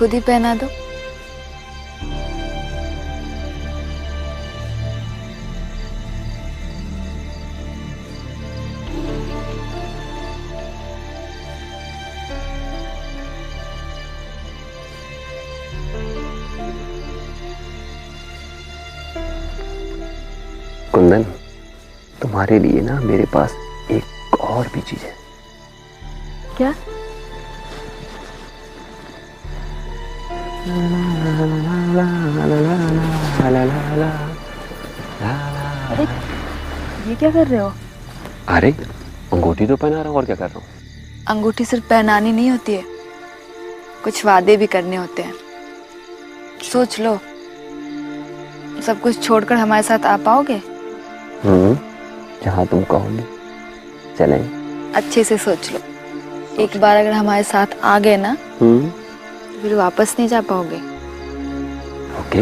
खुद ही पहना दो। कुंदन, तुम्हारे लिए ना मेरे पास एक और भी चीज है। क्या? अरे ये क्या कर रहे हो? अरे अंगूठी तो पहना रहा हूँ, और क्या कर रहा हूँ? अंगूठी सिर्फ पहनानी नहीं होती है, कुछ वादे भी करने होते हैं। सोच लो, सब कुछ छोड़कर हमारे साथ आ पाओगे? जहाँ तुम कहोगे चलें। अच्छे से सोच लो, एक बार अगर हमारे साथ आ गए ना तो फिर वापस नहीं जा पाओगे। ओके।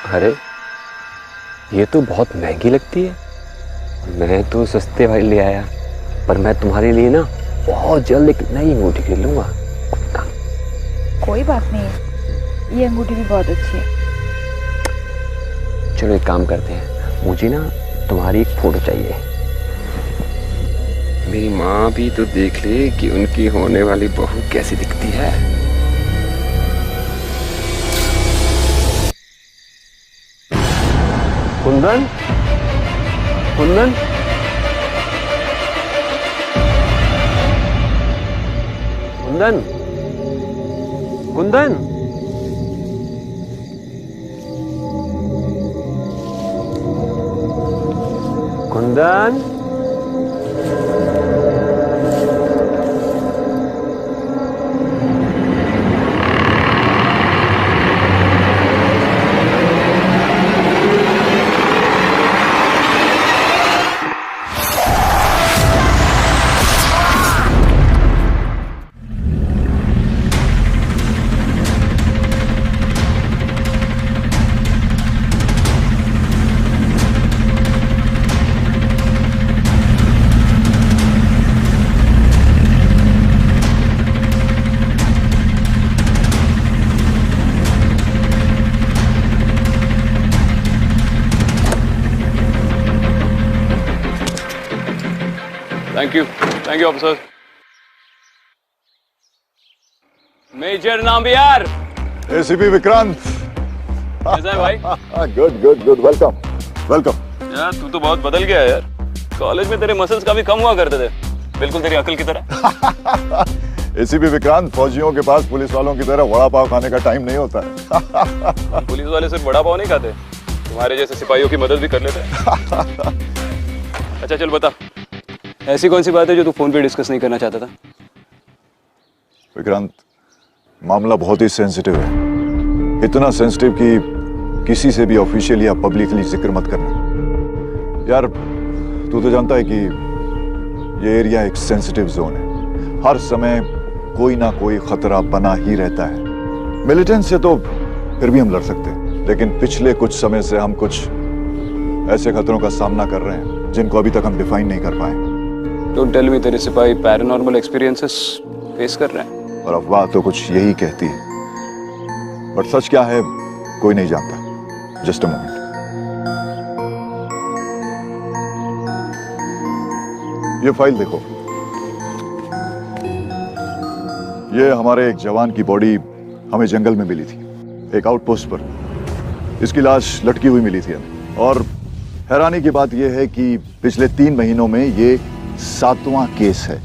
अरे ये तो बहुत महंगी लगती है। मैं तो सस्ते वाली ले आया, पर मैं तुम्हारे लिए ना बहुत जल्द एक नई अंगूठी खरीद लूंगा। कोई बात नहीं है, ये अंगूठी भी बहुत अच्छी है। चलो एक काम करते हैं, मुझे ना तुम्हारी एक फोटो चाहिए। मेरी माँ भी तो देख ले कि उनकी होने वाली बहू कैसी दिखती है। Kundan, Kundan, Kundan, Kundan, Kundan. Thank you officer. Major Nambiar. ACP Vikrant. कैसा है भाई? Good good good, welcome welcome. यार तू तो बहुत बदल गया है यार। कॉलेज में तेरे मसल्स काफी कम हुआ करते थे, बिल्कुल तेरी अकल की तरह। एसीपी विक्रांत, फौजियों के पास पुलिस वालों की तरह वड़ा पाव खाने का टाइम नहीं होता है। पुलिस वाले सिर्फ वड़ा पाव नहीं खाते, तुम्हारे जैसे सिपाहियों की मदद भी कर लेते हैं। अच्छा चल बता, ऐसी कौन सी बात है जो तू फोन पे डिस्कस नहीं करना चाहता था? विक्रांत, मामला बहुत ही सेंसिटिव है, इतना सेंसिटिव कि किसी से भी ऑफिशियली या पब्लिकली जिक्र मत करना। यार तू तो जानता है कि ये एरिया एक सेंसिटिव जोन है, हर समय कोई ना कोई खतरा बना ही रहता है। मिलिटेंट से तो फिर भी हम लड़ सकते हैं, लेकिन पिछले कुछ समय से हम कुछ ऐसे खतरों का सामना कर रहे हैं जिनको अभी तक हम डिफाइन नहीं कर पाए। डोंट टेल मी तेरे सिपाही पैरानॉर्मल एक्सपीरियंसेस फेस कर रहे हैं। और अफवाह तो कुछ यही कहती है, बट सच क्या है कोई नहीं जानता। Just a moment. ये फाइल देखो, ये हमारे एक जवान की बॉडी हमें जंगल में मिली थी, एक आउटपोस्ट पर। इसकी लाश लटकी हुई मिली थी हमें, और हैरानी की बात यह है कि पिछले 3 महीनों में ये 7वां केस है।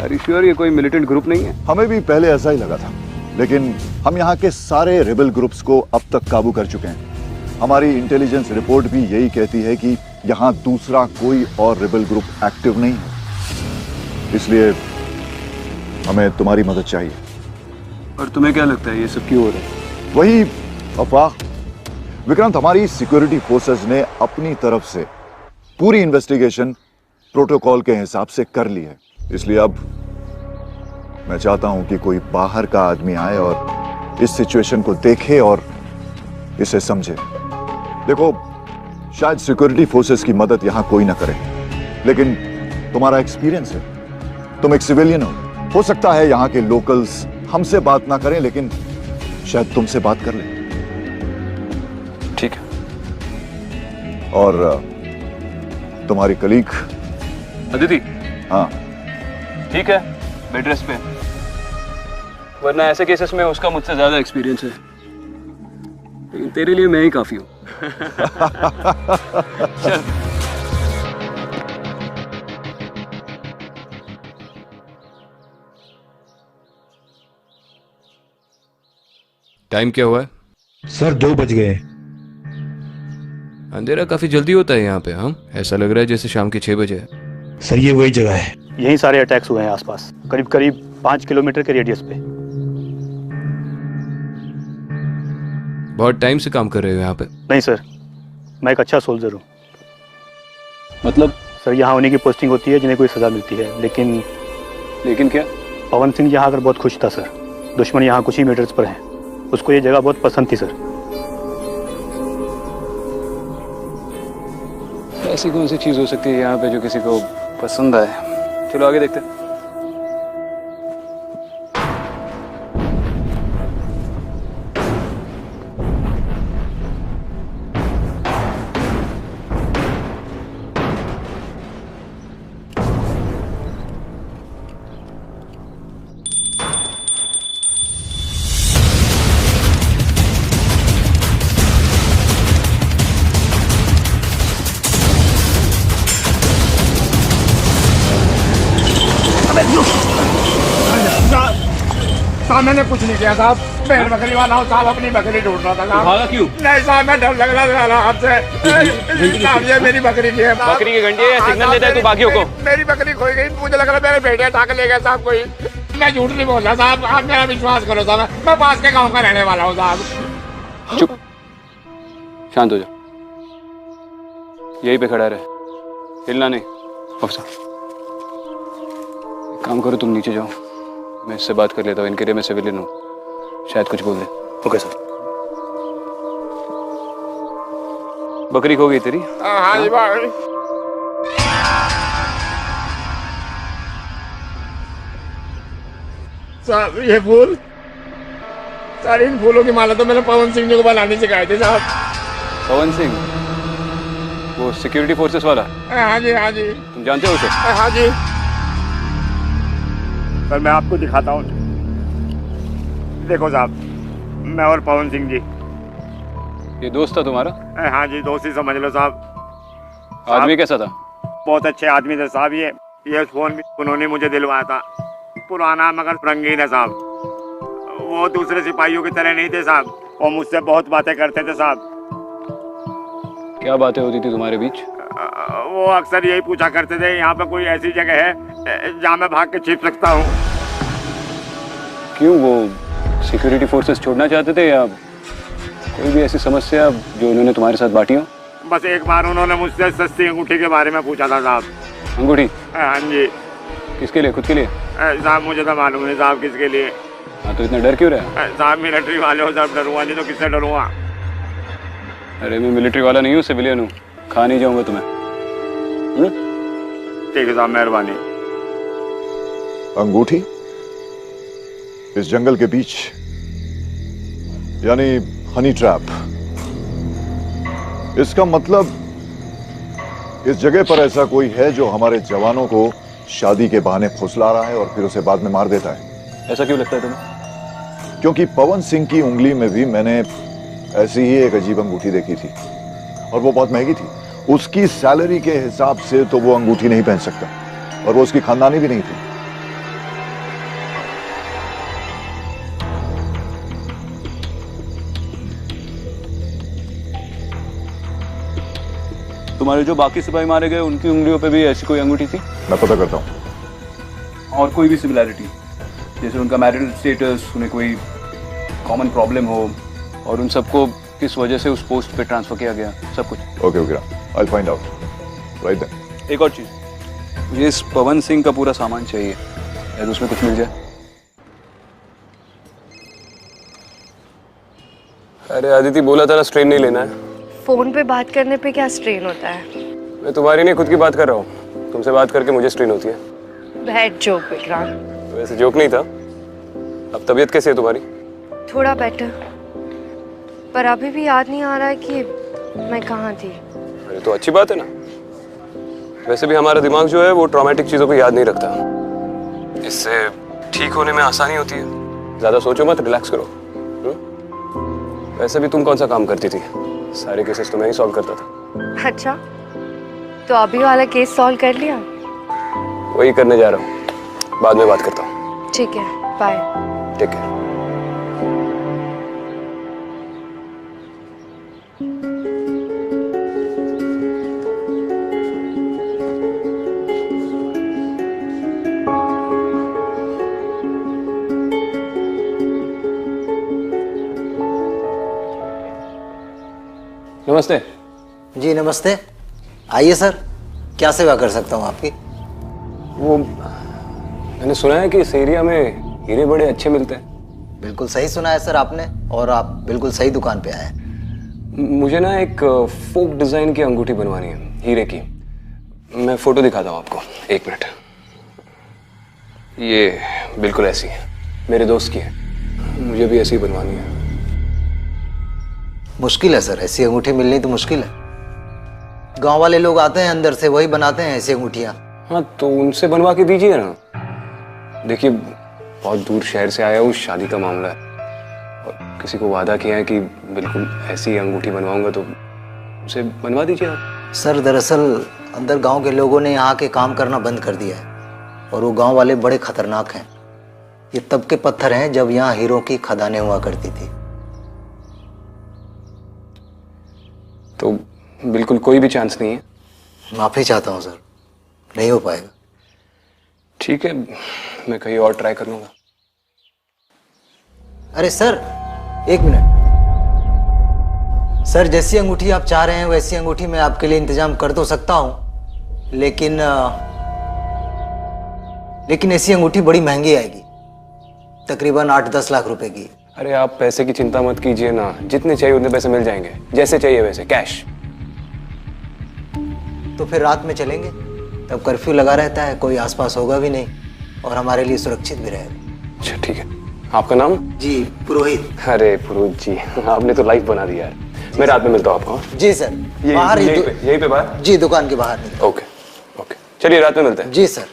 आर यू श्योर ये कोई मिलिटेंट ग्रुप नहीं है? हमें भी पहले ऐसा ही लगा था, लेकिन हम यहाँ के सारे रिबेल ग्रुप्स को अब तक काबू कर चुके हैं। हमारी इंटेलिजेंस रिपोर्ट भी यही कहती है कि यहाँ दूसरा कोई और रिबेल ग्रुप एक्टिव नहीं है। इसलिए हमें तुम्हारी मदद चाहिए। और तुम्हें क्या लगता है ये सब क्यों हो रहा है? वही अफवाह। विक्रांत, हमारी सिक्योरिटी फोर्सेस ने अपनी तरफ से पूरी इन्वेस्टिगेशन प्रोटोकॉल के हिसाब से कर ली है। इसलिए अब मैं चाहता हूं कि कोई बाहर का आदमी आए और इस सिचुएशन को देखे और इसे समझे। देखो, शायद सिक्योरिटी फोर्सेस की मदद यहां कोई ना करे, लेकिन तुम्हारा एक्सपीरियंस है, तुम एक सिविलियन हो सकता है यहां के लोकल्स हमसे बात ना करें, लेकिन शायद तुमसे बात कर लें। ठीक है। और तुम्हारी कलीग अदिति? हाँ, ठीक है, बेड रेस्ट पे। वरना ऐसे केसेस में उसका मुझसे ज्यादा एक्सपीरियंस है, लेकिन तेरे लिए मैं ही काफी हूँ। चल। टाइम क्या हुआ है? सर 2 बज गए। अंधेरा काफी जल्दी होता है यहाँ पे। हम ऐसा लग रहा है जैसे शाम के 6 बजे है। सर ये वही जगह है। यहीं सारे अटैक्स हुए हैं आसपास, करीब करीब 5 किलोमीटर के रेडियस पे। बहुत टाइम से काम कर रहे हो यहाँ पे? नहीं सर, मैं एक अच्छा सोल्जर हूँ। मतलब? सर यहाँ होने की पोस्टिंग होती है जिन्हें कोई सजा मिलती है, लेकिन क्या? पवन सिंह यहाँ आकर बहुत खुश था सर। दुश्मन यहाँ कुछ ही मीटर्स पर है, उसको ये जगह बहुत पसंद थी सर। ऐसी कौन सी चीज हो सकती है यहाँ पे जो किसी को पसंद आए? चलो आगे देखते हैं। साहब मैंने कुछ नहीं किया साहब, मैं बकरी वाला हूँ साहब, अपनी बकरी ढूंढ रहा था साहब। भागा क्यों? नहीं साहब, मैं डर लग रहा था आपसे। साहब ये मेरी बकरी की है। बकरी की घंटी है, सिग्नल देता है तू बाकियों को। मेरी बकरी खोई गई, मुझे लग रहा मेरे बेटे उठा के ले गया साहब कोई। मैं झूठ नहीं बोल रहा साहब, आप मेरा विश्वास करो साहब, मैं पास के गाँव का रहने वाला हूँ साहब। चुप, शांत हो जा, यहीं पे खड़ा रहे, हिलना नहीं। अफसर काम करो, तुम नीचे जाओ, मैं इससे बात कर लेता हूँ। इनके लिए मैं सिविलियन हूँ, शायद कुछ बोल दे। Okay sir. बकरी खो गई तेरी? हाँ जी भाई। साहब ये फूल, सारे इन फूलों की माला तो मैंने पवन सिंह जी को बनाने सिखाए थे साहब। पवन सिंह, वो सिक्योरिटी फोर्सेस वाला? हाँ जी हाँ जी। तुम जानते हो उसे? हाँ जी सर, मैं आपको दिखाता हूँ। देखो साहब, मैं और पवन सिंह जी। ये दोस्त था तुम्हारा? हाँ जी, दोस्त ही समझ लो साहब। आदमी कैसा था? बहुत अच्छे आदमी थे साहब। ये फोन भी उन्होंने मुझे दिलवाया था, पुराना मगर रंगीन है साहब। वो दूसरे सिपाहियों की तरह नहीं थे साहब, वो मुझसे बहुत बातें करते थे साहब। क्या बातें होती थी तुम्हारे बीच? वो अक्सर यही पूछा करते थे, यहाँ पे कोई ऐसी जगह है जहाँ मैं भाग के छिप सकता हूँ। क्यों, वो सिक्योरिटी फोर्सेस छोड़ना चाहते थे या कोई भी ऐसी समस्या जो उन्होंने तुम्हारे साथ बांटी हो? बस एक बार उन्होंने मुझसे सस्ती अंगूठी के बारे में पूछा था साहब। अंगूठी? हाँ जी। किसके लिए, खुद के लिए? साहब मुझे तो मालूम नहीं साहब किसके लिए। हाँ तो इतना डर क्यों रहा? साहब मिलिट्री वाले हो साहब, डरूंगा नहीं तो किससे डरूंगा। अरे मैं मिलिट्री वाला नहीं हूँ, सिविलियन हूँ, खा नहीं जाऊंगा तुम्हें। ठीक है साहब, मेहरबानी। अंगूठी इस जंगल के बीच, यानी हनी ट्रैप। इसका मतलब इस जगह पर ऐसा कोई है जो हमारे जवानों को शादी के बहाने फुसला रहा है और फिर उसे बाद में मार देता है। ऐसा क्यों लगता है तुम्हें? क्योंकि पवन सिंह की उंगली में भी मैंने ऐसी ही एक अजीब अंगूठी देखी थी, और वो बहुत महंगी थी। उसकी सैलरी के हिसाब से तो वो अंगूठी नहीं पहन सकता, और वो उसकी खानदानी भी नहीं थी। तुम्हारे जो बाकी सिपाही मारे गए उनकी उंगलियों पे भी ऐसी कोई अंगूठी थी? मैं पता करता हूं। और कोई भी सिमिलैरिटी, जैसे उनका मैरिटल स्टेटस, उन्हें कोई कॉमन प्रॉब्लम हो, और उन सबको किस वजह से उस पोस्ट पे ट्रांसफर किया गया, सब कुछ। Okay okay, I find out right then. एक और चीज, मुझे इस पवन सिंह का पूरा सामान चाहिए, यदि उसमें कुछ मिल जाए। अरे अदिति, बोला था ना स्ट्रेन नहीं लेना है। फोन पे बात करने पे क्या स्ट्रेन होता है? मैं तुम्हारी नहीं खुद की बात कर रहा हूँ। तुमसे बात करके मुझे स्ट्रेन होती है। Bad joke Vikrant. वैसे जोक नहीं था। अब तबीयत कैसी है तुम्हारी? थोड़ा बेटर, पर अभी भी याद नहीं आ रहा है कि मैं कहाँ थी। अरे तो अच्छी बात है ना। वैसे भी हमारा दिमाग जो है वो ट्रॉमेटिक चीज़ों को याद नहीं रखता। इससे ठीक होने में आसानी होती है। ज़्यादा सोचो मत, रिलैक्स करो। वैसे भी तुम कौन सा काम करती थी? सारे केसेस तो मैं ही सॉल्व करता था। अच्छा, तो अभी वाला केस सॉल्व कर लिया? वही करने जा रहा हूँ। बाद में बात करता हूँ। ठीक है, बाय। Take care. नमस्ते। जी नमस्ते, आइए सर, क्या सेवा कर सकता हूँ आपकी? वो मैंने सुना है कि इस एरिया में हीरे बड़े अच्छे मिलते हैं। बिल्कुल सही सुना है सर आपने, और आप बिल्कुल सही दुकान पे आए हैं। मुझे ना एक फोक डिजाइन की अंगूठी बनवानी है, हीरे की। मैं फोटो दिखाता हूँ आपको, एक मिनट। ये बिल्कुल ऐसी है, मेरे दोस्त की है। मुझे भी ऐसी बनवानी है। मुश्किल है सर, ऐसी अंगूठी मिलनी तो मुश्किल है। गांव वाले लोग आते हैं अंदर से, वही बनाते हैं ऐसी अंगूठियां। हाँ, तो उनसे बनवा के दीजिए ना। देखिए, बहुत दूर शहर से आया हूँ, शादी का मामला है, और किसी को वादा किया है कि बिल्कुल ऐसी अंगूठी बनवाऊंगा, तो उसे बनवा दीजिए आप। सर दरअसल अंदर गांव के लोगों ने यहाँ के काम करना बंद कर दिया है, और वो गांव वाले बड़े खतरनाक हैं। ये तब के पत्थर हैं जब यहाँ हीरों की खदानें हुआ करती थी। तो बिल्कुल कोई भी चांस नहीं है? माफी चाहता हूँ सर, नहीं हो पाएगा। ठीक है, मैं कहीं और ट्राई कर लूंगा। अरे सर, एक मिनट सर, जैसी अंगूठी आप चाह रहे हैं वैसी अंगूठी मैं आपके लिए इंतजाम कर तो सकता हूं, लेकिन ऐसी अंगूठी बड़ी महंगी आएगी, तकरीबन 8-10 लाख रुपए की। अरे आप पैसे की चिंता मत कीजिए ना, जितने चाहिए उतने पैसे मिल जाएंगे, जैसे चाहिए वैसे, कैश। तो फिर रात में चलेंगे, तब कर्फ्यू लगा रहता है, कोई आसपास होगा भी नहीं, और हमारे लिए सुरक्षित भी रहेगा। अच्छा ठीक है। आपका नाम? जी पुरोहित। अरे पुरोहित जी, आपने तो लाइफ बना दिया यार। मैं रात में मिलता हूँ आपको। जी सर, बाहर यहीं पे बाहर? जी, दुकान के बाहर नहीं। ओके ओके, चलिए रात में मिलते हैं। जी सर।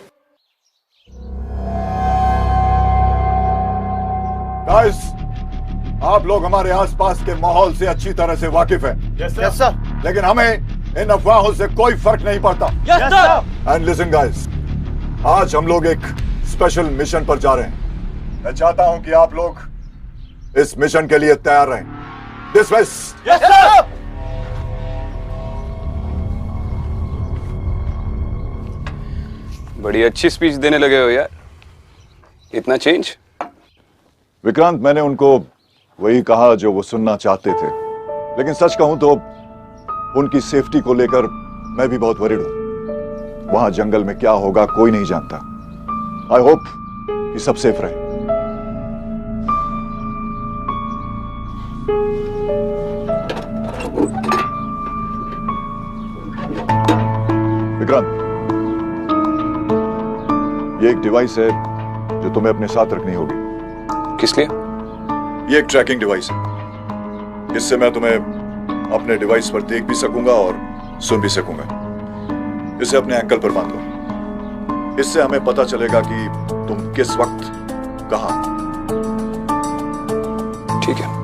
गाइस, आप लोग हमारे आसपास के माहौल से अच्छी तरह से वाकिफ हैं। Yes sir. लेकिन हमें इन अफवाहों से कोई फर्क नहीं पड़ता। Yes sir. And listen guys, आज हम लोग एक स्पेशल मिशन पर जा रहे हैं। मैं चाहता हूं कि आप लोग इस मिशन के लिए तैयार रहें। डिसमिस। Yes sir. बड़ी अच्छी स्पीच देने लगे हो यार, इतना चेंज। विक्रांत, मैंने उनको वही कहा जो वो सुनना चाहते थे, लेकिन सच कहूं तो उनकी सेफ्टी को लेकर मैं भी बहुत वरीड हूं। वहां जंगल में क्या होगा कोई नहीं जानता। आई होप कि सब सेफ रहे। विक्रांत, ये एक डिवाइस है जो तुम्हें अपने साथ रखनी होगी। किस लिए? ये एक ट्रैकिंग डिवाइस है। इससे मैं तुम्हें अपने डिवाइस पर देख भी सकूंगा और सुन भी सकूंगा। इसे अपने एंकल पर बांध लो। इससे हमें पता चलेगा कि तुम किस वक्त कहां। ठीक है।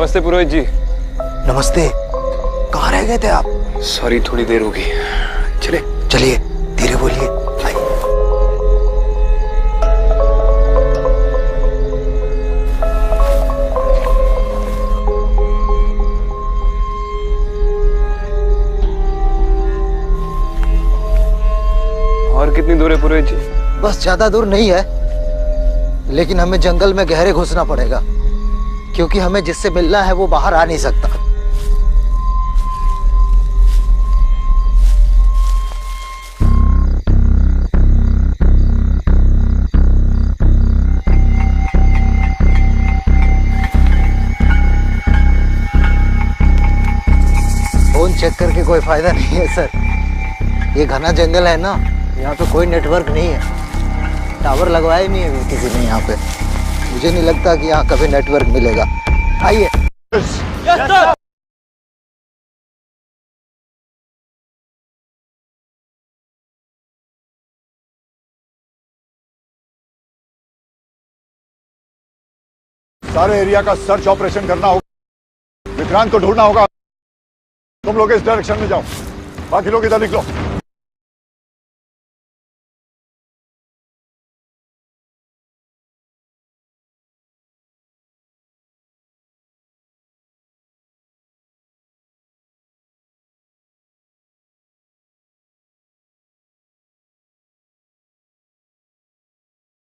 नमस्ते पुरोहित जी। नमस्ते। कहाँ रह गए थे आप? सॉरी, थोड़ी देर हो गई। चले चलिए, धीरे बोलिए। आइए। और कितनी दूर है पुरोहित जी? बस ज्यादा दूर नहीं है, लेकिन हमें जंगल में गहरे घुसना पड़ेगा, क्योंकि हमें जिससे मिलना है वो बाहर आ नहीं सकता। फोन चेक करके कोई फायदा नहीं है सर। ये घना जंगल है ना, यहाँ पे कोई नेटवर्क नहीं है। टावर लगवाया नहीं है किसी ने यहाँ पे। मुझे नहीं लगता कि यहाँ कभी नेटवर्क मिलेगा। आइए। सारे एरिया का सर्च ऑपरेशन करना होगा। विक्रांत को ढूंढना होगा। तुम लोग इस डायरेक्शन में जाओ, बाकी लोग इधर निकलो।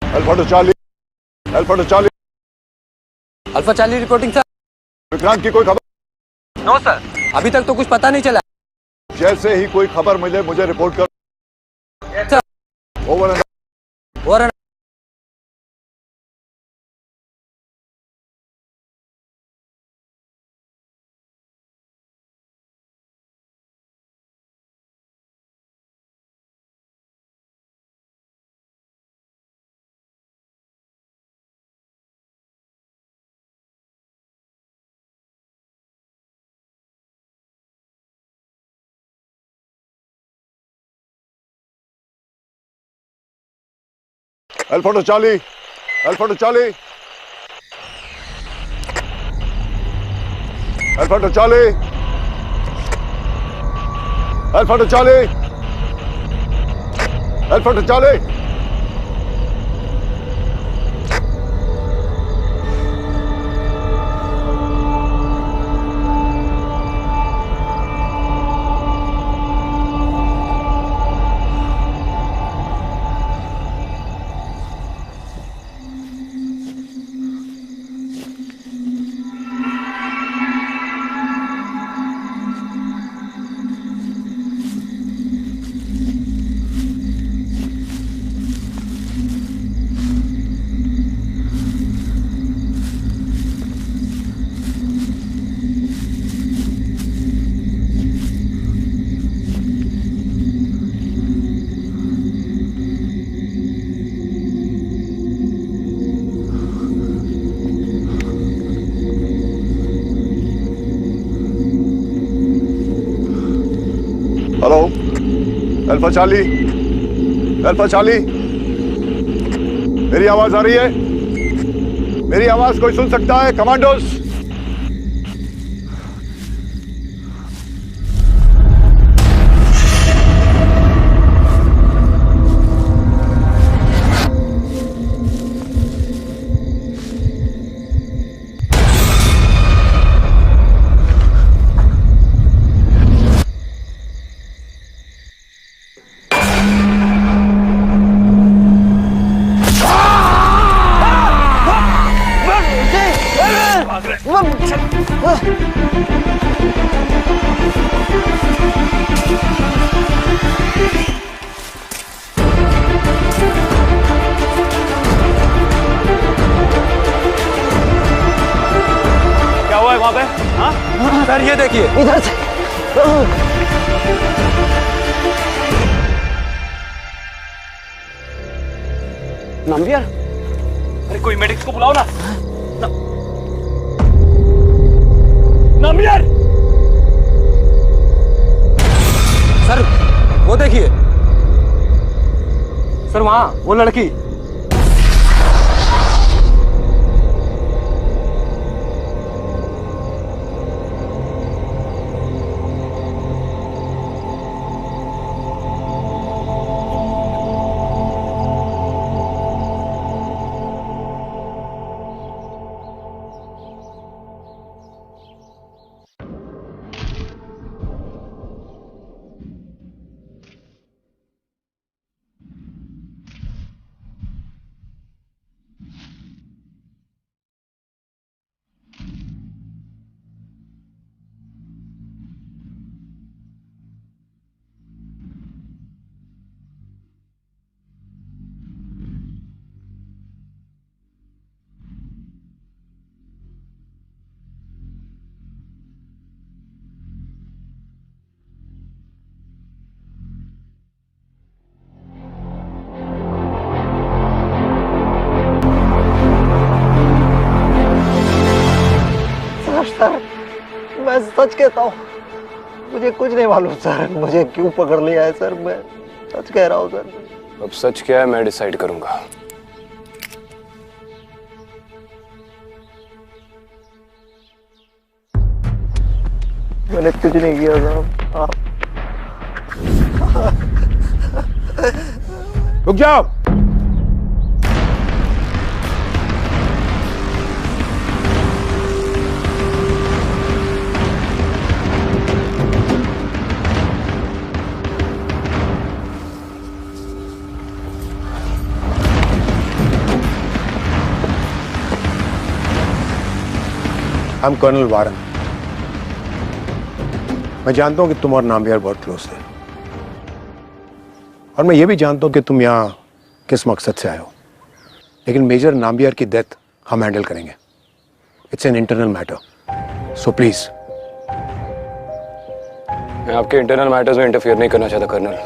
Alpha Charlie, alpha Charlie, alpha Charlie reporting sir. Vikrant की कोई खबर? नो सर, अभी तक तो कुछ पता नहीं चला। जैसे ही कोई खबर मिले मुझे रिपोर्ट कर। Sir. Over and over and. Alpha Charlie, alpha Charlie, alpha Charlie, alpha Charlie, alpha Charlie. Hello, alpha Charlie, alpha Charlie, मेरी आवाज आ रही है? मेरी आवाज कोई सुन सकता है? कमांडोज, वहां पे? हाँ सर, ये देखिए इधर से। नंबियर, अरे कोई मेडिक्स को बुलाओ ना। नंबियर सर, वो देखिए सर, वहां वो लड़की। मैं सच कहता हूँ, मुझे कुछ नहीं मालूम सर, मुझे क्यों पकड़ लिया है सर, मैं सच कह रहा हूँ सर। अब सच क्या है मैं डिसाइड करूंगा। मैंने कुछ नहीं किया साहब, आप रुक जाओ। I'm colonel वारन। मैं जानता हूं कि तुम और नाम्बियार बहुत क्लोज थे, और मैं ये भी जानता हूं कि तुम यहां किस मकसद से आए हो, लेकिन मेजर नाम्बियार की डेथ हम हैंडल करेंगे। It's an internal matter, so please. मैं आपके इंटरनल मैटर्स में इंटरफियर नहीं करना चाहता कर्नल,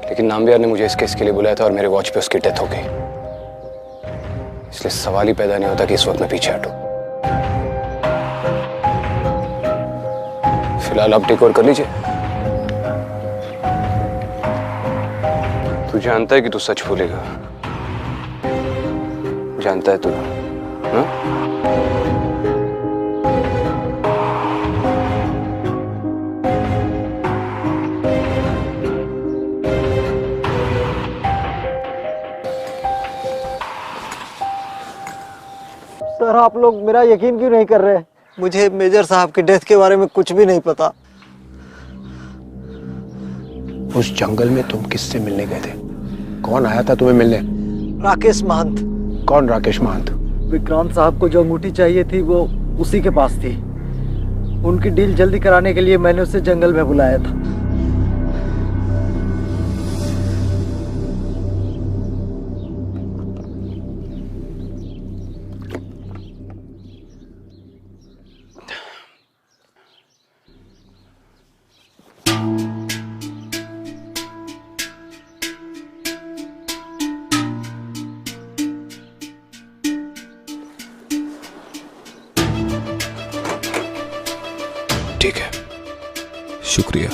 लेकिन नाम्बियार ने मुझे इस केस के लिए बुलाया था और मेरे वॉच पे उसकी डेथ हो गई, इसलिए सवाल ही पैदा नहीं होता कि इस वक्त मैं पीछे हटूं। फिलहाल आप टेक ओवर कर लीजिए। तू जानता है कि तू सच भूलेगा, जानता है तू, हाँ? सर आप लोग मेरा यकीन क्यों नहीं कर रहे? मुझे मेजर साहब की डेथ के बारे में कुछ भी नहीं पता। उस जंगल में तुम किससे मिलने गए थे? कौन आया था तुम्हें मिलने? राकेश महंत। कौन राकेश महंत? विक्रांत साहब को जो अंगूठी चाहिए थी वो उसी के पास थी। उनकी डील जल्दी कराने के लिए मैंने उसे जंगल में बुलाया था। ठीक है, शुक्रिया।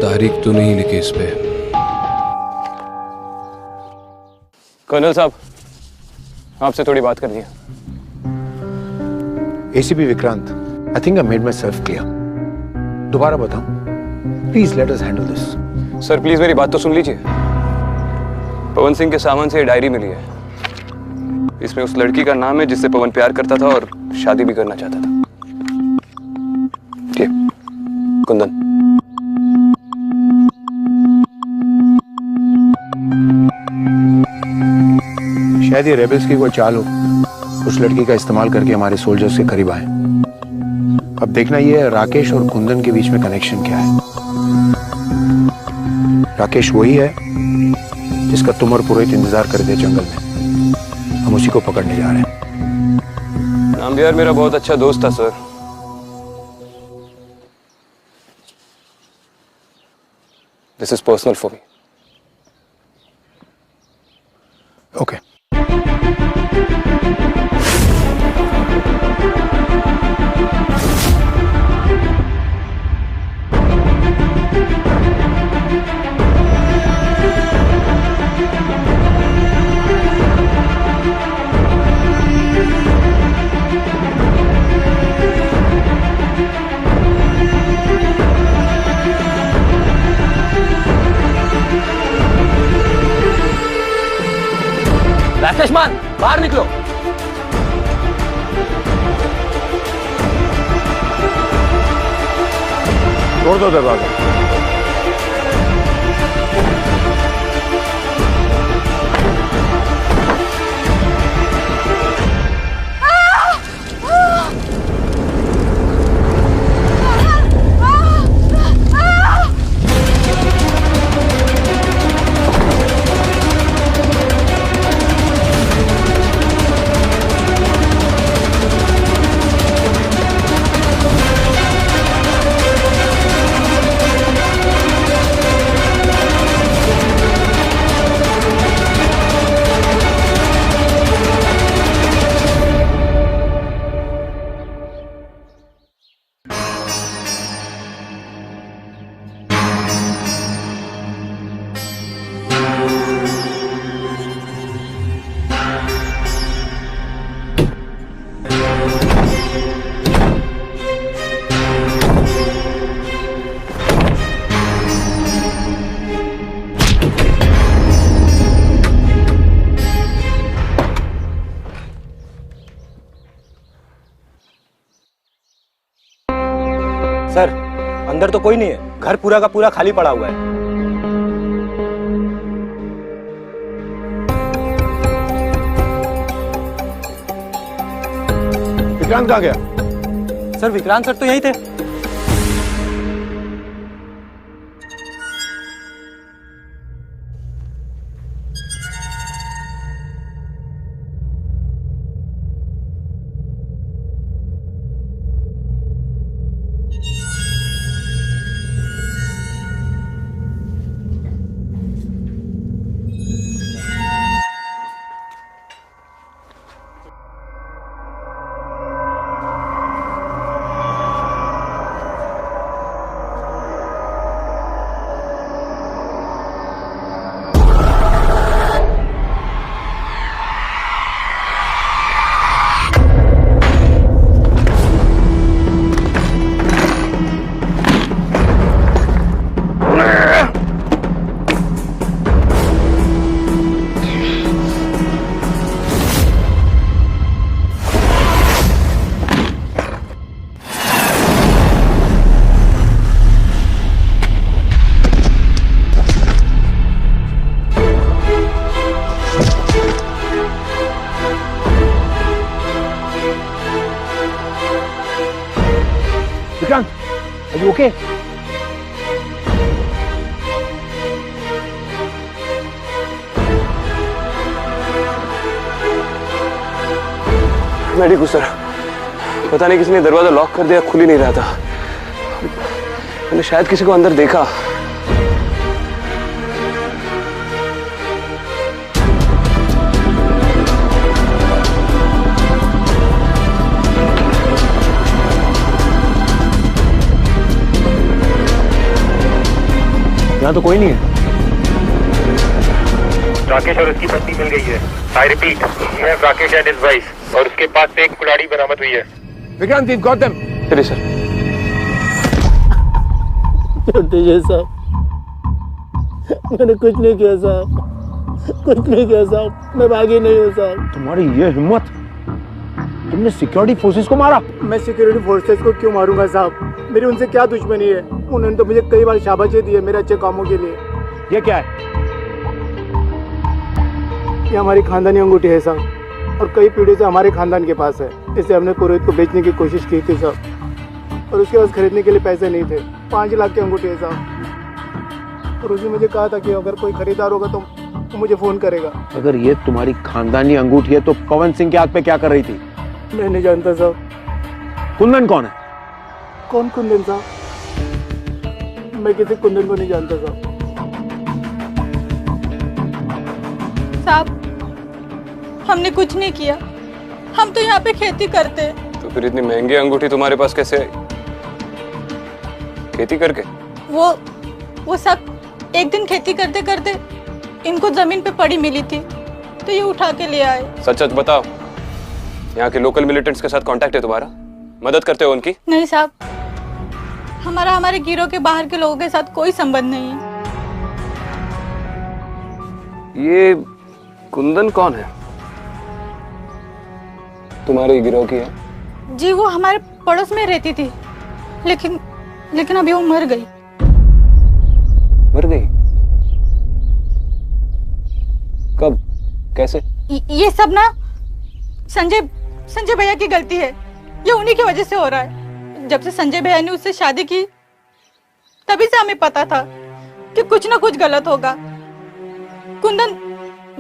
तारीख तो नहीं लिखी इस पे। कर्नल साहब, आपसे थोड़ी बात करनी है। ACP Vikrant, I think I made my self clear. दोबारा बताऊं, please let us handle this. Sir please मेरी बात तो सुन लीजिए। पवन सिंह के सामान से ये डायरी मिली है। इसमें उस लड़की का नाम है जिससे पवन प्यार करता था और शादी भी करना चाहता था। ठीक, कुंदन। शायद ये रेबल्स की कोई चाल हो, उस लड़की का इस्तेमाल करके हमारे सोल्जर्स के करीब आए। अब देखना ये है राकेश और कुंदन के बीच में कनेक्शन क्या है। राकेश वही है जिसका तुम और पुरोहित इंतजार कर रहे थे जंगल में। हम उसी को पकड़ने जा रहे हैं। नाम्बियार मेरा बहुत अच्छा दोस्त था sir. This is personal for me. Okay. बाहर निकलो। तोड़ दो दरवाजा। सर, अंदर तो कोई नहीं है, घर पूरा का पूरा खाली पड़ा हुआ है। विक्रांत कहाँ गया? सर, विक्रांत सर तो यहीं थे। Vikrant, are you okay? मैं ठीक हूँ सर। पता नहीं किसने दरवाजा लॉक कर दिया, खुल ही नहीं रहा था। मैंने शायद किसी को अंदर देखा। यहाँ तो कोई नहीं है। राकेश और उसकी पत्नी मिल गई है। आई रिपीट, ये राकेश एंड हिज वाइफ, और उसके पास से एक कुल्हाड़ी बरामद हुई है। Vikrant, we've got them. चलिए सर। साहब, मैंने कुछ नहीं किया साहब, कुछ नहीं किया साहब, मैं भागी नहीं हूँ साहब। तुम्हारी ये हिम्मत, तुमने सिक्योरिटी फोर्सेस को मारा? मैं सिक्योरिटी फोर्सेस को क्यों मारूंगा साहब? मेरी उनसे क्या दुश्मनी है? उन्होंने तो मुझे कई बार शाबाशी दी है मेरे अच्छे कामों के लिए। ये क्या है? ये हमारी खानदानी अंगूठी है साहब, और कई पीढ़ी से हमारे खानदान के पास है। इसे हमने पुरोहित को बेचने की कोशिश की थी साहब, और उसके पास खरीदने के लिए पैसे नहीं थे। 5 लाख की अंगूठी है साहब, और उसने मुझे कहा था कि अगर कोई खरीदार होगा तो मुझे फोन करेगा। अगर ये तुम्हारी खानदानी अंगूठी है तो पवन सिंह के हाथ पे क्या कर रही थी? मैं नहीं जानता साहब। कुंदन कौन है? कौन कुंदन साहब? मैं किसी कुंदन को नहीं जानता साहब। साहब, हमने कुछ नहीं किया, हम तो यहाँ पे खेती करते हैं। तो फिर इतनी महंगी अंगूठी तुम्हारे पास कैसे आई? खेती करके? वो सब एक दिन खेती करते करते इनको जमीन पे पड़ी मिली थी, तो ये उठा के ले आए। सच सच बताओ, यहाँ के लोकल मिलिटेंट्स के साथ कांटेक्ट है तुम्हारा? मदद करते हो उनकी? नहीं साहब, हमारे गिरोह के बाहर के लोगों के साथ कोई संबंध नहीं है। ये कुंदन कौन है? तुम्हारे ही गिरोह की है? जी वो हमारे पड़ोस में रहती थी, लेकिन अभी वो मर गई। मर गई? कब? कैसे? ये सब ना संजय भैया की गलती है। ये उन्हीं की वजह से हो रहा है। जब से संजय भैया ने उससे शादी की तभी से हमें पता था कि कुछ ना कुछ गलत होगा। कुंदन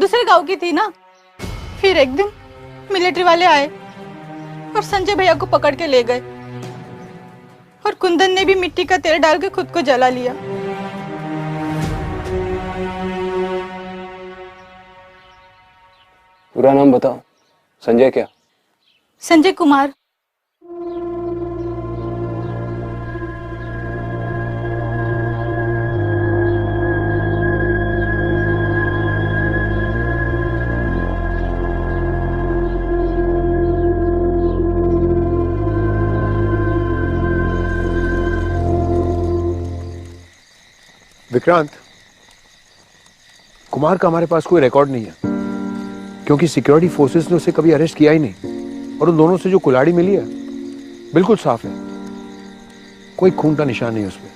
दूसरे गांव की थी ना। फिर एक दिन मिलिट्री वाले आए और संजय भैया को पकड़ के ले गए और कुंदन ने भी मिट्टी का तेल डाल के खुद को जला लिया। पूरा नाम बताओ। संजय क्या? संजय कुमार। विक्रांत, कुमार का हमारे पास कोई रिकॉर्ड नहीं है क्योंकि सिक्योरिटी फोर्सेस ने उसे कभी अरेस्ट किया ही नहीं और उन दोनों से जो कुल्हाड़ी मिली है बिल्कुल साफ है, कोई खून का निशान नहीं उसमें।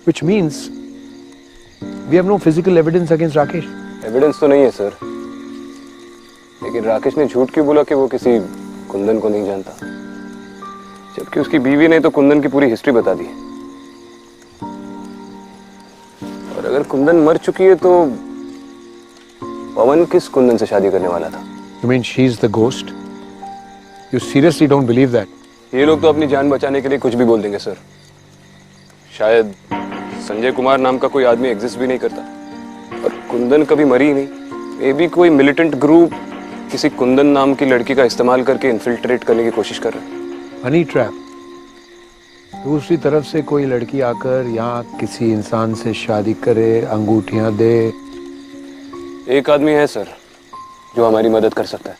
Which means we have no physical evidence against Rakesh. Evidence तो नहीं है सर, लेकिन राकेश ने झूठ क्यों बोला कि वो किसी कुंदन को नहीं जानता, जबकि उसकी बीवी ने तो कुंदन की पूरी हिस्ट्री बता दी। और अगर कुंदन मर चुकी है तो पवन किस कुंदन से शादी करने वाला था? You mean she's the ghost? You seriously don't believe that? ये लोग तो अपनी जान बचाने के लिए कुछ भी बोल देंगे सर। शायद संजय कुमार नाम का कोई आदमी एग्जिस्ट भी नहीं करता और कुंदन कभी मरी ही नहीं। मे बी कोई मिलिटेंट ग्रुप किसी कुंदन नाम की लड़की का इस्तेमाल करके इन्फिल्ट्रेट करने की कोशिश कर रहा है। Honey trap. दूसरी तरफ से कोई लड़की आकर यहाँ किसी इंसान से शादी करे, अंगूठियां दे। एक आदमी है सर जो हमारी मदद कर सकता है।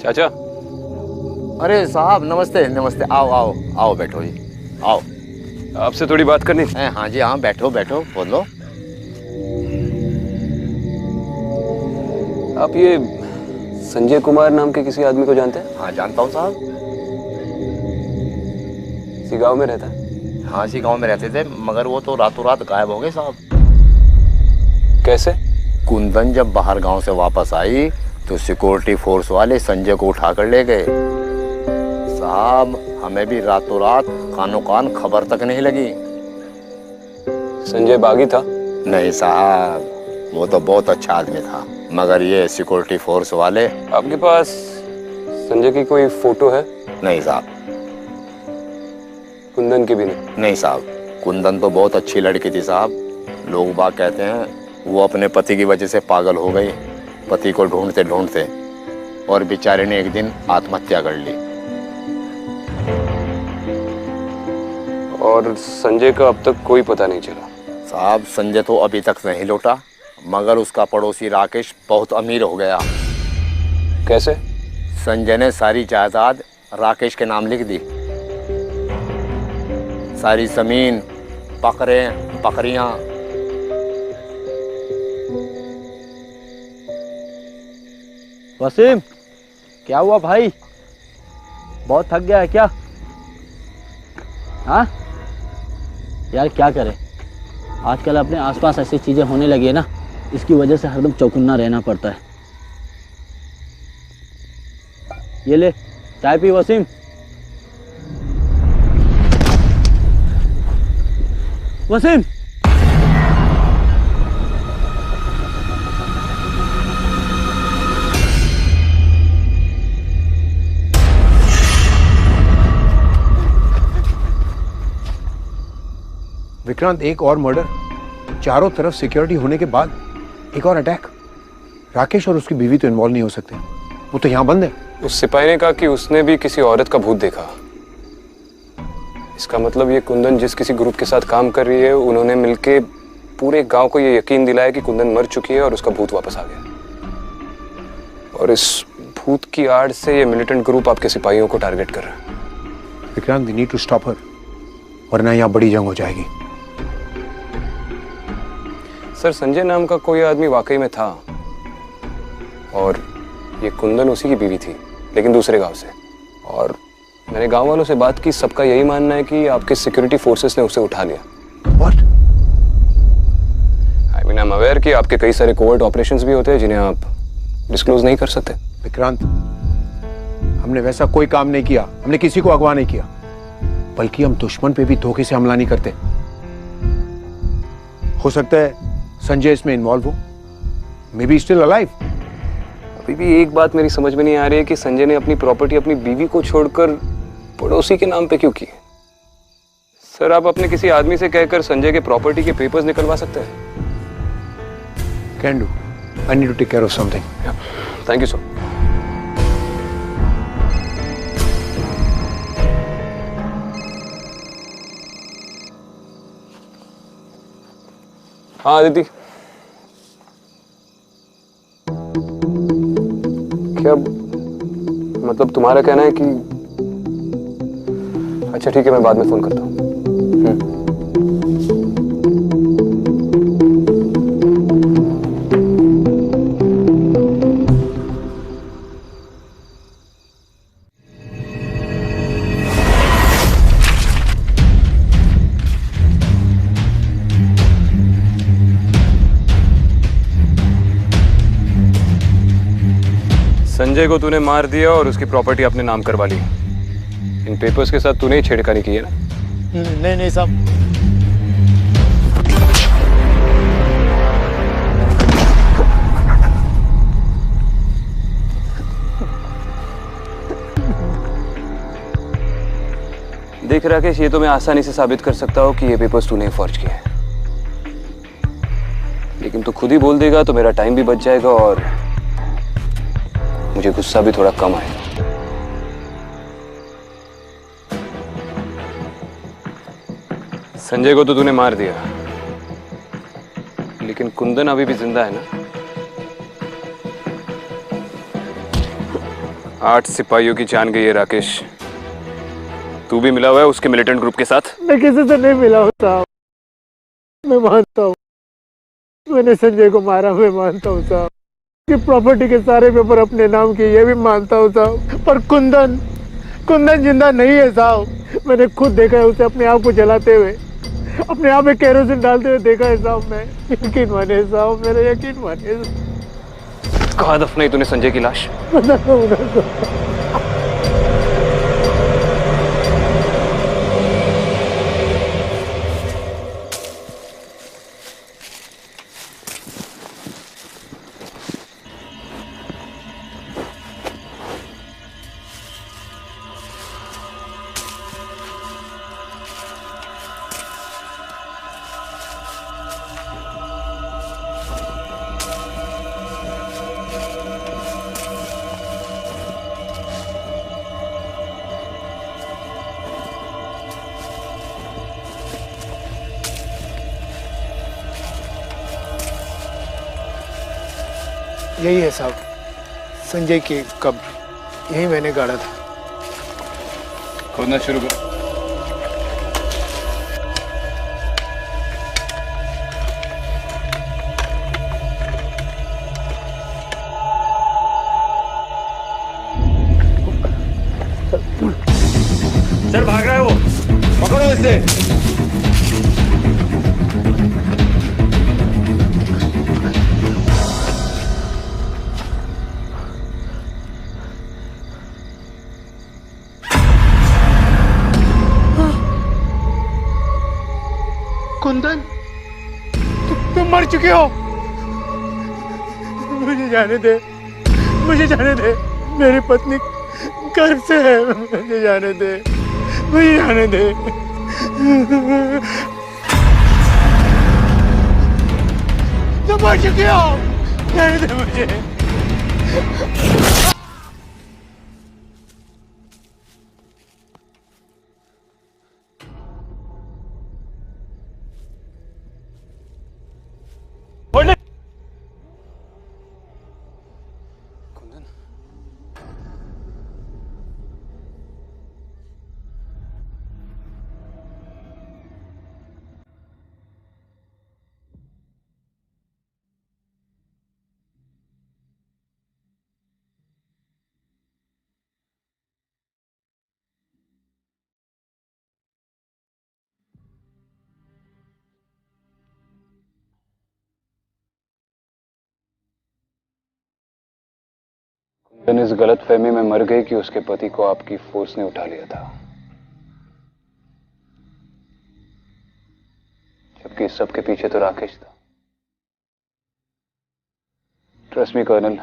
चाचा। अरे साहब नमस्ते नमस्ते, आओ आओ आओ बैठो जी, आओ। आपसे थोड़ी बात करनी थी। हाँ जी हाँ, बैठो बैठो, बोलो। आप ये संजय कुमार नाम के किसी आदमी को जानते हैं? हाँ जानता हूँ साहब। इसी गांव में रहता है? हाँ इसी गांव में रहते थे, मगर वो तो रातों रात गायब हो गए साहब। कैसे? कुंदन जब बाहर गांव से वापस आई तो सिक्योरिटी फोर्स वाले संजय को उठा कर ले गए साहब। हमें भी रातों रात कानों कान खबर तक नहीं लगी। संजय बागी था? नहीं साहब, वो तो बहुत अच्छा आदमी था, मगर ये सिक्योरिटी फोर्स वाले। आपके पास संजय की कोई फोटो है? नहीं साहब। कुंदन की भी नहीं? नहीं साहब, कुंदन तो बहुत अच्छी लड़की थी साहब। लोग बाग कहते हैं वो अपने पति की वजह से पागल हो गई, पति को ढूंढते ढूंढते, और बेचारे ने एक दिन आत्महत्या कर ली। और संजय का अब तक कोई पता नहीं चला? साहब संजय तो अभी तक नहीं लौटा, मगर उसका पड़ोसी राकेश बहुत अमीर हो गया। कैसे? संजय ने सारी जायदाद राकेश के नाम लिख दी, सारी जमीन, बकरे, बकरियां। वसीम, क्या हुआ भाई? बहुत थक गया है क्या? हाँ यार क्या करें, आजकल अपने आसपास ऐसी चीजें होने लगी है ना, इसकी वजह से हरदम चौकन्ना रहना पड़ता है। ये ले चाय पी वसीम। वसीम विक्रांत, एक और मर्डर, चारों तरफ सिक्योरिटी होने के बाद एक और अटैक। राकेश और उसकी बीवी तो इन्वॉल्व नहीं हो सकते, वो तो यहाँ बंद है। उस सिपाही ने कहा कि उसने भी किसी औरत का भूत देखा। इसका मतलब ये कुंदन जिस किसी ग्रुप के साथ काम कर रही है, उन्होंने मिलके पूरे गांव को ये यकीन दिलाया कि कुंदन मर चुकी है और उसका भूत वापस आ गया। और इस भूत की आड़ से ये मिलिटेंट ग्रुप आपके सिपाहियों को टारगेट कर रहा है। Vikrant, we need to stop her, वरना यहाँ बड़ी जंग हो जाएगी। सर, संजय नाम का कोई आदमी वाकई में था और ये कुंदन उसी की बीवी थी, लेकिन दूसरे गांव से। और मैंने गांव वालों से बात की, सबका यही मानना है कि आपके सिक्योरिटी फोर्सेस ने उसे उठा लिया। What? I mean, I'm aware कि आपके कई सारे कोवर्ट ऑपरेशंस भी होते हैं जिन्हें आप डिस्क्लोज नहीं कर सकते। विक्रांत, हमने वैसा कोई काम नहीं किया, हमने किसी को अगवा नहीं किया, बल्कि हम दुश्मन पे भी धोखे से हमला नहीं करते। हो सकता है संजय इसमें इन्वॉल्व हो, मे बी स्टिल अलाइव। अभी भी एक बात मेरी समझ में नहीं आ रही है कि संजय ने अपनी प्रॉपर्टी अपनी बीवी को छोड़कर पड़ोसी के नाम पे क्यों की। सर, आप अपने किसी आदमी से कहकर संजय के प्रॉपर्टी के पेपर्स निकलवा सकते हैं। Can do, I need to take care of something. Thank you sir. हाँ दीदी, क्या मतलब तुम्हारा कहना है कि अच्छा ठीक है, मैं बाद में फोन करता हूँ। संजय को तूने मार दिया और उसकी प्रॉपर्टी अपने नाम करवा ली। इन पेपर्स के साथ तूने ही छेड़खानी की है ना? नहीं नहीं साहब। देख राकेश, ये तो मैं आसानी से साबित कर सकता हूँ कि ये पेपर्स तूने फॉर्ज किए हैं, लेकिन तू खुद ही बोल देगा तो मेरा टाइम भी बच जाएगा और मुझे गुस्सा भी थोड़ा कम आएगा। संजय को तो तूने मार दिया, लेकिन कुंदन अभी भी जिंदा है ना? 8 सिपाहियों की जान गई है राकेश। तू भी मिला हुआ है उसके मिलिटेंट ग्रुप के साथ? मैं किसी से नहीं मिला हूँ साहब, मैं मानता हूँ मैंने संजय को मारा, मैं मानता हूँ साहब कि प्रॉपर्टी के सारे पेपर अपने नाम किए, ये भी मानता हूँ साहब। पर कुंदन जिंदा नहीं है साहब। मैंने खुद देखा है उसे अपने आप को जलाते हुए, अपने आप में केरोसिन डालते हुए देखा है साहब। मैं यकीन माने साहब, मेरा यकीन माने। कहाँ दफनाई तूने संजय की लाश? यही है साहब संजय की कब्र, यही मैंने गाड़ा था। खोदना शुरू करो। सर भाग रहा है वो, पकड़ो इसे। कुंदन, तुम मर चुके हो। मुझे जाने दे, मुझे जाने दे। मेरी पत्नी गर्भ से है, मुझे जाने दे, मुझे जाने दे। तुम मर चुके हो, जाने दे मुझे। कुंदन, कुंदन इस गलतफहमी में मर गई कि उसके पति को आपकी फोर्स ने उठा लिया था, जबकि इस सब के पीछे तो राकेश था। ट्रस्ट मी कर्नल,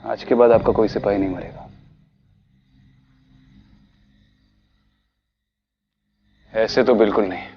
आज के बाद आपका कोई सिपाही नहीं मरेगा। ऐसे तो बिल्कुल नहीं।